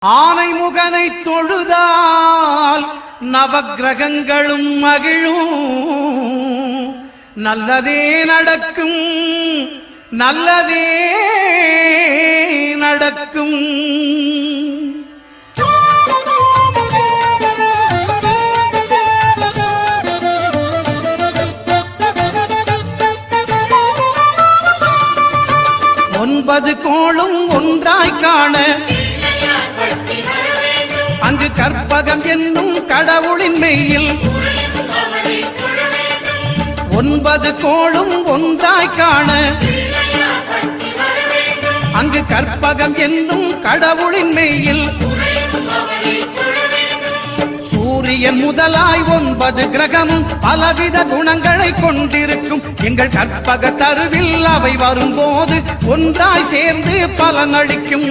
ஆனை முகனை தொழுதால் நவக்கிரகங்களும் மகிழும். நல்லதே நடக்கும், நல்லதே நடக்கும். ஒன்பது கோளும் ஒன்றாய் காண அங்கு கற்பகம் என்னும் கடவுளின் மெய்யில் ஒன்பது கோளும் ஒன்றாய் காண அங்கு கற்பகம் என்னும் கடவுளின் மெய்யில் சூரியன் முதலாய் ஒன்பது கிரகமும் பலவித குணங்களை கொண்டிருக்கும். எங்கள் கற்பக தருவில் அவை வரும்போது ஒன்றாய் சேர்ந்து பலனளிக்கும்.